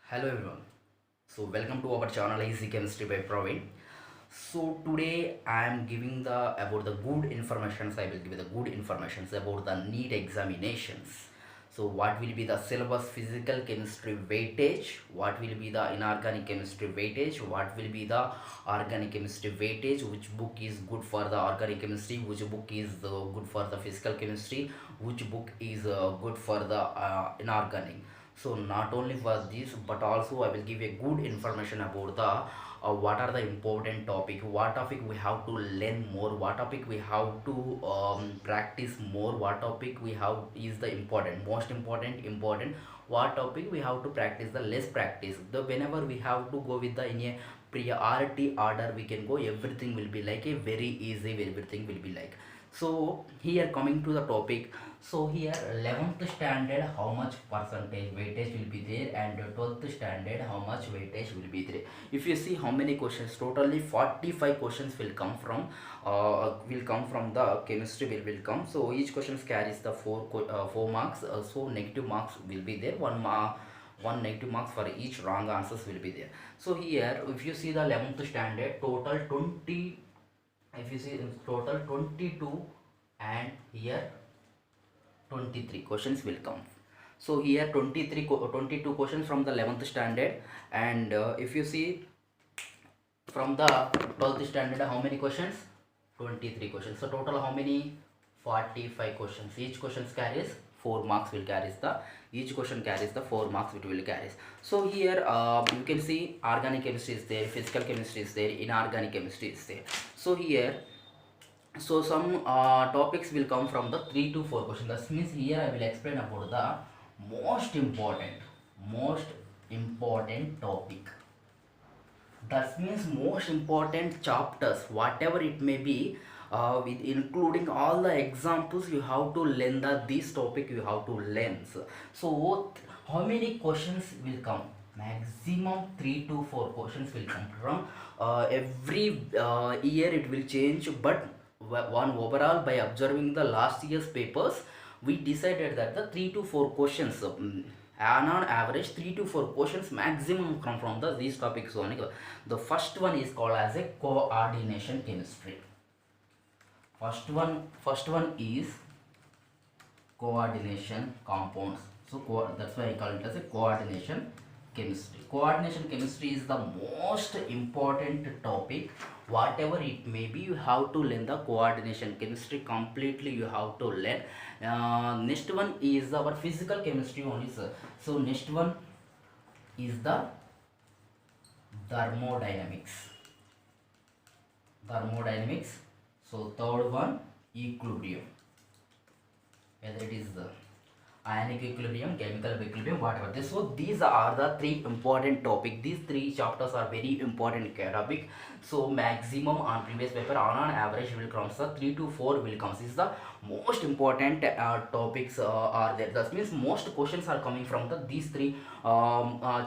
Hello everyone. So welcome to our channel Easy Chemistry by Praveen. So today I am giving the about the good informations. I will give you the good informations about the NEET examinations. So what will be the syllabus physical chemistry weightage? What will be the inorganic chemistry weightage? What will be the organic chemistry weightage? Which book is good for the organic chemistry? Which book is good for the physical chemistry? Which book is good for the inorganic? So not only for this but also I will give a good information about the what are the important topic, what topic we have to learn more, what topic we have to practice more, what topic we have is the important, most important, what topic we have to practice the less practice. The whenever we have to go with the in a priority order we can go, everything will be like a very easy, everything will be like. So here coming to the topic, so here 11th standard how much percentage weightage will be there, and 12th standard how much weightage will be there. If you see how many questions, totally 45 questions will come from the chemistry will come. So each question carries the 4 marks, so negative marks will be there, one negative marks for each wrong answers will be there. So here if you see the 11th standard total 20, if you see in total 22, and here 23 questions will come. So here 22 questions from the 11th standard, and if you see from the 12th standard how many questions, 23 questions. So total how many, 45 questions. Each question carries 4 marks will carries the, each question carries the 4 marks it will carries. So here you can see organic chemistry is there, physical chemistry is there, inorganic chemistry is there. So here, so some topics will come from the 3 to 4 questions. That means here I will explain about the most important topic. That means most important chapters, whatever it may be, with including all the examples you have to learn the this topic you have to learn. So how many questions will come? Maximum 3 to 4 questions will come from every year it will change, but one overall by observing the last year's papers we decided that the 3 to 4 questions, and on average 3 to 4 questions maximum come from these topics only. The first one is called as a coordination chemistry. First one is coordination compounds. So that's why I call it as a coordination chemistry. Coordination chemistry is the most important topic, whatever it may be you have to learn the coordination chemistry completely, you have to learn. Next one is our physical chemistry only, sir. So next one is the thermodynamics. So third one, equilibrium, whether it is the ionic equilibrium, chemical equilibrium, whatever this. So these are the 3 important topic. These 3 chapters are very important topic. So maximum on previous paper on average will comes the 3 to 4 will comes. This is the most important topics are there. That means most questions are coming from these 3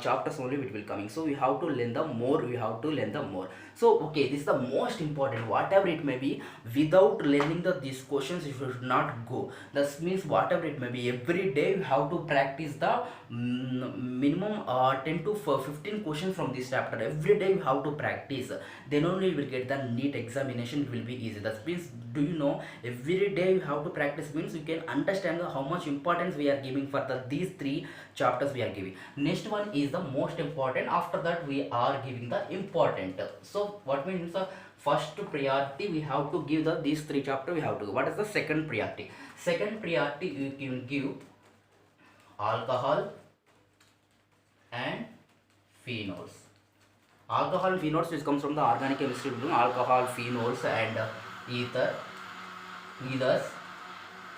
chapters only it will coming. So we have to learn the more, we have to learn the more. So okay, this is the most important, whatever it may be. Without learning these questions you should not go. That means whatever it may be, every day you have to practice the minimum 10 to 15 questions from this chapter. Every day you have to practice, then only you will get the NEET examination. It will be easy. That means, do you know, every day you have to practice means you can understand how much importance we are giving for these 3 chapters we are giving. Next one is the most important, after that we are giving the important. So what means the first priority we have to give these 3 chapter we have to give. What is the second priority? Second priority you can give alcohol and phenols. Alcohol and phenols, which comes from the organic chemistry, alcohol, phenols and ethers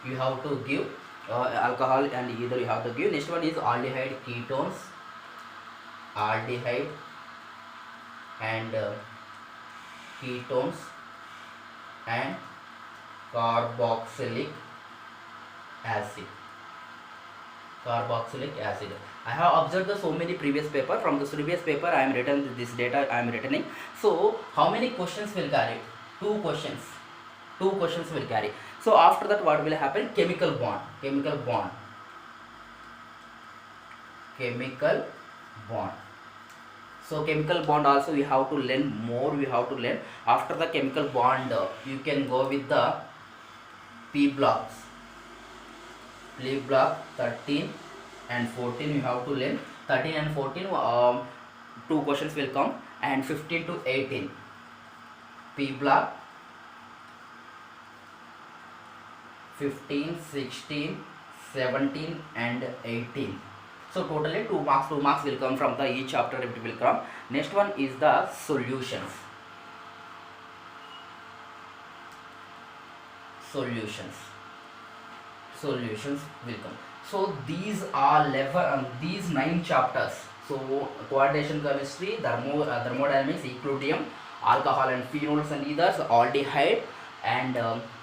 you have to give. Alcohol and ether you have to give. Next one is aldehyde, ketones, aldehyde and ketones and carboxylic acid. I have observed so many previous paper. From the previous paper I am written this data I am returning. So how many questions will carry? 2 questions will carry. So after that what will happen? Chemical bond bond. So chemical bond also we have to learn more. We have to learn after the chemical bond. You can go with the P blocks. P block 13 and 14. You have to learn 13 and 14. Two questions will come, and 15 to 18. P block 15, 16, 17 and 18. So totally 2 marks, 2 marks will come from the each chapter. It will come. Next one is the solutions. Solutions will come. So these are these 9 chapters. So coordination chemistry, thermodynamics, equilibrium, alcohol and phenols and ethers, aldehyde and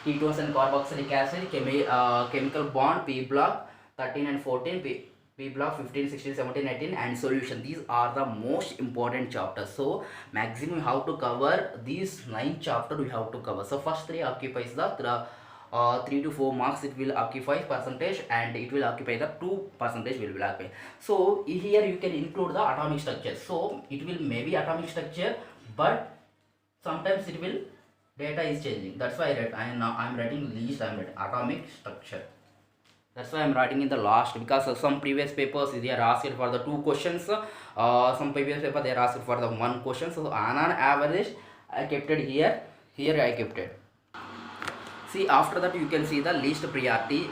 ketones and carboxylic acid, chemical bond, P block 13 and 14, P block 15, 16, 17, 18 and solution. These are the most important chapters. So maximum we have to cover these 9 chapters we have to cover. So first 3 occupies the 3 to 4 marks. It will occupy percentage, and it will occupy the 2% will occupy. So here you can include the atomic structure. So it will maybe atomic structure, but sometimes it will data is changing. That's why I'm writing least. I'm writing atomic structure. That's why I'm writing in the last, because some previous papers they are asked for the 2 questions. Some previous paper they are asked for the 1 question. So on an average I kept it here. Here I kept it. See, after that you can see the least priority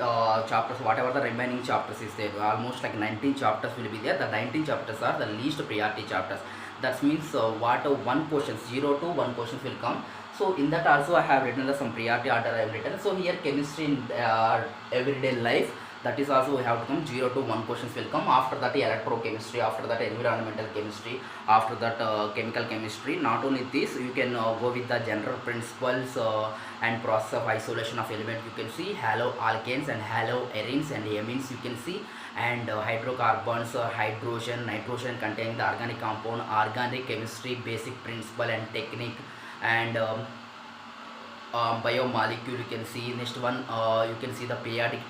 chapters. Whatever the remaining chapters is there, almost like 19 chapters will be there. The 19 chapters are the least priority chapters. That means what 1 question, 0 to 1 questions will come. So in that also I have written some priority order I have written. So here chemistry in everyday life, that is also we have to come 0 to 1 questions will come. After that electrochemistry, after that environmental chemistry, after that chemical chemistry. Not only this, you can go with the general principles and process of isolation of element. You can see haloalkanes and haloarenes and amines you can see, and hydrocarbons, hydrogen, nitrogen containing the organic compound, organic chemistry basic principle and technique, and biomolecule you can see. Next one you can see the periodic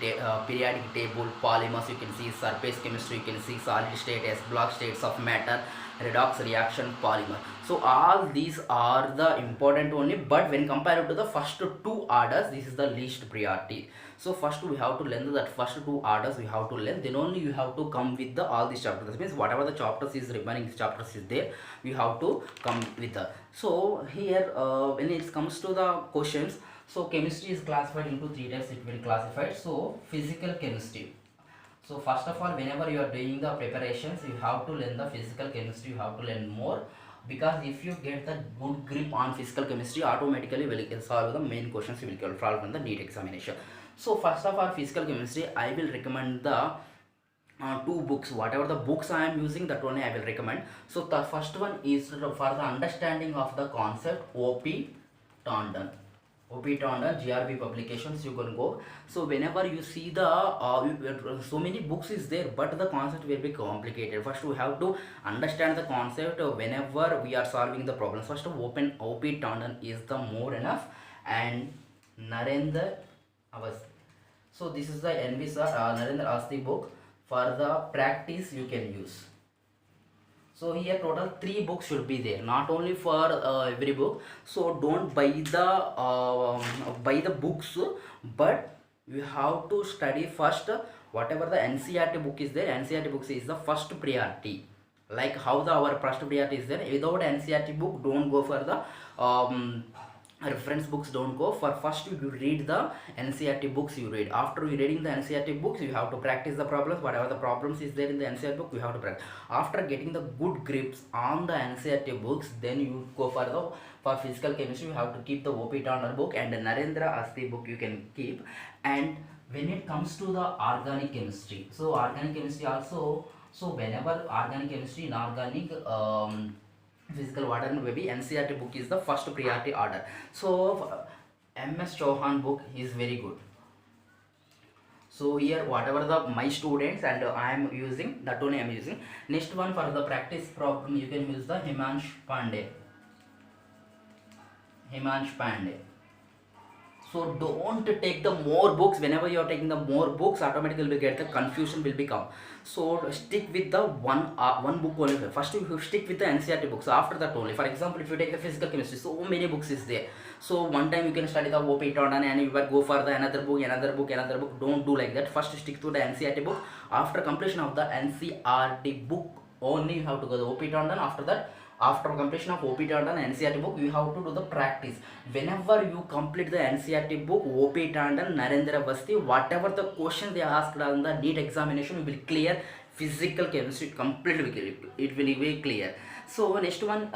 table, polymers you can see, surface chemistry you can see, solid state, S block states of matter, redox reaction, polymer. So all these are the important only, but when compared to the first 2 orders, this is the least priority. So first we have to learn that first 2 orders we have to learn, then only you have to come with the all these chapters. That means whatever the chapters is remaining chapters is there, we have to come with the. So here when it comes to the questions, so chemistry is classified into 3 types. It will classified. So physical chemistry. So first of all, whenever you are doing the preparations, you have to learn the physical chemistry. You have to learn more, because if you get the good grip on physical chemistry, automatically will solve the main questions you will solve from the NEET examination. So first of all, physical chemistry, I will recommend the 2 books. Whatever the books I am using, that only I will recommend. So the first one is for the understanding of the concept, O.P. Tandon. O.P. Tandon, GRB publications you can go. So whenever you see the so many books is there, but the concept will be complicated. First we have to understand the concept whenever we are solving the problems. First O.P. Tandon is the more enough, and Narendra Awasthi. So this is the NV sir, Narendra Awasthi book. For the practice you can use. So here total 3 books should be there, not only for every book. So don't buy the books, but you have to study first whatever the NCERT book is there. NCERT books is the first priority. Like how our first priority is there. Without NCERT book, don't go for the reference books, don't go for. First you read the NCERT books, you read. After you reading the NCERT books, you have to practice the problems. Whatever the problems is there in the NCERT book, you have to practice. After getting the good grips on the NCERT books, then you go for physical chemistry. You have to keep the O.P. Tandon book, and the Narendra Awasthi book you can keep. And when it comes to the organic chemistry, so organic chemistry also, so whenever organic chemistry, inorganic physical water and baby, NCERT book is the first priority order. So MS Chauhan book is very good. So here whatever the my students and I am using, that only I am using. Next one, for the practice problem you can use the Himansh Pandey. So don't take the more books. Whenever you are taking the more books, automatically will get the confusion will become. So stick with the one book only. First you stick with the NCERT books, after that only. For example, if you take the physical chemistry, so many books is there. So one time you can study the OP Tondon and you will go for the another book, another book, another book. Don't do like that. First stick to the NCERT book. After completion of the NCERT book only, you have to go the OP Tondon. After that, after completion of OP Tandon and NCERT book, you have to do the practice. Whenever you complete the NCERT book, OP Tandon, Narendra Basti, whatever the question they asked on the NEET examination, you will clear. Physical chemistry completely, it will be clear. So next one,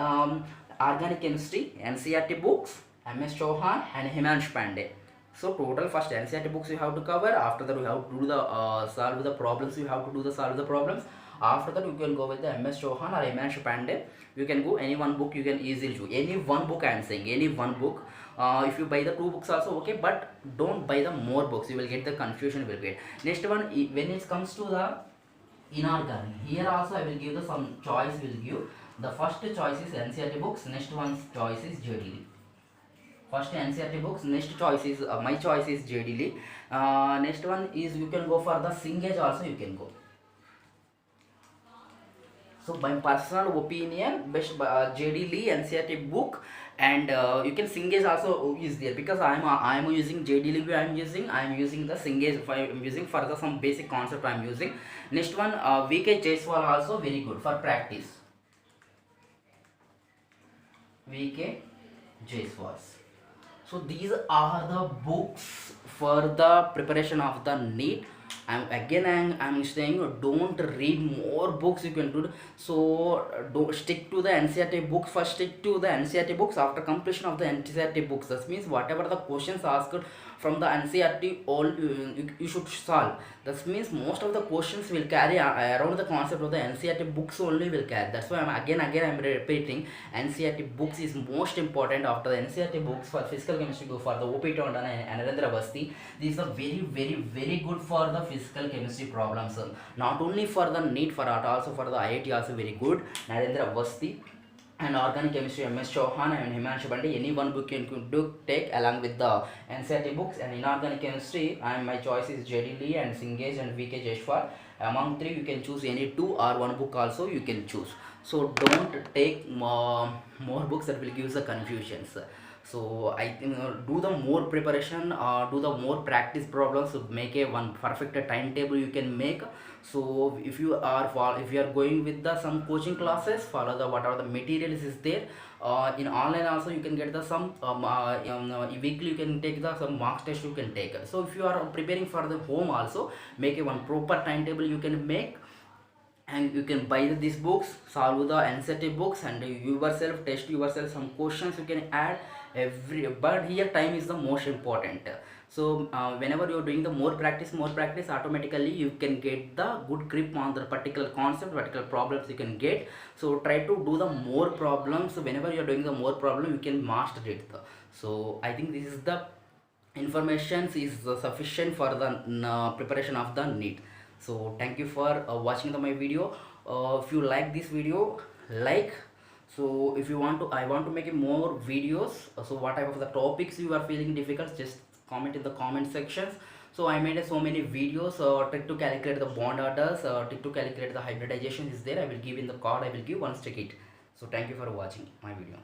organic chemistry, NCERT books, MS Chauhan and Himansh Pandey. So total first NCERT books you have to cover. After that, you have to do the solve the problems. You have to do the solve the problems. After that, you can go with the MS Chauhan or Himansh Pandey. You can go any one book. You can easily choose any one book. I am saying any one book. If you buy the two books also okay, but don't buy the more books. You will get the confusion. Will get next one when it comes to the inorganic. Here also I will give the some choice. Will give the first choice is NCERT books. Next one's choice is JDL. First NCERT books, next choice is my choice is JDL. Next one is you can go for the Singage also you can go. So my personal opinion, best JDL NCERT book, and you can Singage also is there, because I am using JDL. I am using the Singage. I am using for the some basic concept I am using. Next one VK Jaiswal also very good for practice. VK Jaiswal. So these are the books for the preparation of the NEET. I'm saying don't read more books. You can do so. Don't stick to the NCERT books. First stick to the NCERT books. After completion of the NCERT books, that means whatever the questions asked from the NCERT, all you should solve. That means most of the questions will carry around the concept of the NCERT books only will carry. That's why I'm repeating. NCERT books is most important. After the NCERT books for physical chemistry, go for the OP Tondon and Narendra Basti. These are very good for the physical chemistry problems. Not only for the NEET, for art, also for the IIT also very good. Narendra Basti and organic chemistry MS Chauhan and Himansh Pandey. Any one book you can do take along with the NCERT books. And inorganic chemistry, and my choice is JDL and Singage and VK Jaiswal. Among three you can choose any two, or one book also you can choose. So don't take more books, that will give you the confusions. So I think do the more preparation, do the more practice problems, so make a one perfect timetable you can make. So if you are going with the some coaching classes, follow the whatever the materials is there. In online also you can get the some weekly you can take the some mock test you can take. So if you are preparing for the home also, make a one proper timetable you can make, and you can buy these books, solve the NCERT books, and you yourself test yourself some questions you can add but here time is the most important. So whenever you are doing the more practice, automatically you can get the good grip on the particular concept, particular problems you can get. So try to do the more problems. Whenever you are doing the more problem, you can master it. So I think this is the information is sufficient for the preparation of the NEET. So thank you for watching my video. If you like this video, like. So if you want to, I want to make more videos. So what type of the topics you are feeling difficult, just comment in the comment sections. So I made so many videos. Trick to calculate the bond orders, trick to calculate the hybridization is there. I will give in the card. I will give once check it. So thank you for watching my video.